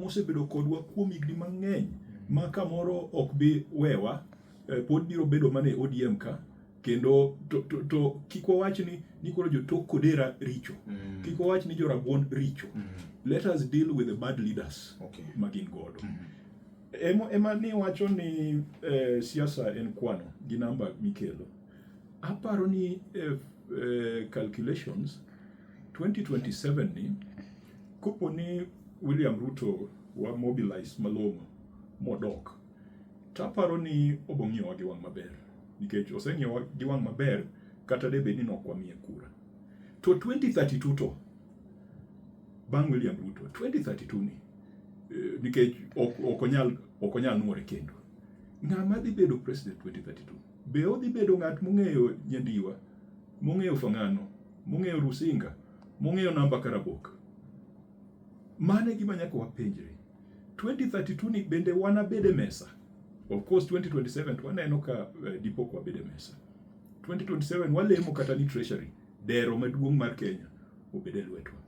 mosebedo kodwa kuom higni mang'eny ma kamoro ok bi wewa, pod biro bedo mane ODM ka, kendo to kik wawach ni koro jotok kodera richo, kik wawach ni jorabuon richo. Let us deal with the bad leaders magin godo. Ema ni wacho ni siasa en kwano gi namba mikelo. Aparo ni calculations 2027 ni kopo ni William Ruto wa mobilize malong'o modok, taparo ni obong'iewa gi wang' maber, nikech oseng'iewa gi wang' maber kata debed ni nokwamiye kura. To 2032 to bang' William Ruto 2032 ni nikech ok onyal nuore kendo. Ng'ama dhi bedo president 2032? Be odhi bedo ng'at mong'eyo Nyandiwa, mong'eyo Fang'ano, mong'eyo Rusinga, mong'eyo namba Karabok? Mane gima nyaka wapenjre. 2032 ni bende wanabede mesa? Of course 2027 waneno ka dipo kwa bede mesa. 2027 walemo kata ni treasury, dero maduong' mar Kenya obede lwetwa.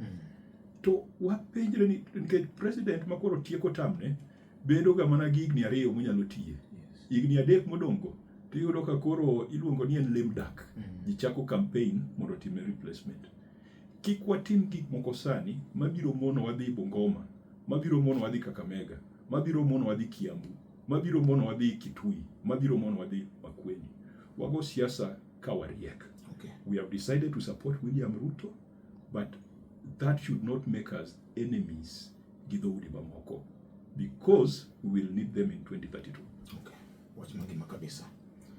To wapenjre ni nikech president makoro tieko tamne bedo ga mana gi higni 2 monyalo tiye. Higni 3 modong'go tiyudo ka koro iluongo ni en lame duck. Ji chako campaign mondo time replacement. Kik watim gik moko sani mabiro mono wadhi Bungoma, mabiro mono wadhi Kakamega, mabiro mono wadhi Kiambu, mabiro mono wadhi Kitui, mabiro mono wadhi Makueni. Wago siasa ka wariek. We have decided to support William Ruto, but that should not make us enemies gi dhoudi mamoko, because we will need them in 2032. Wach mangima kabisa.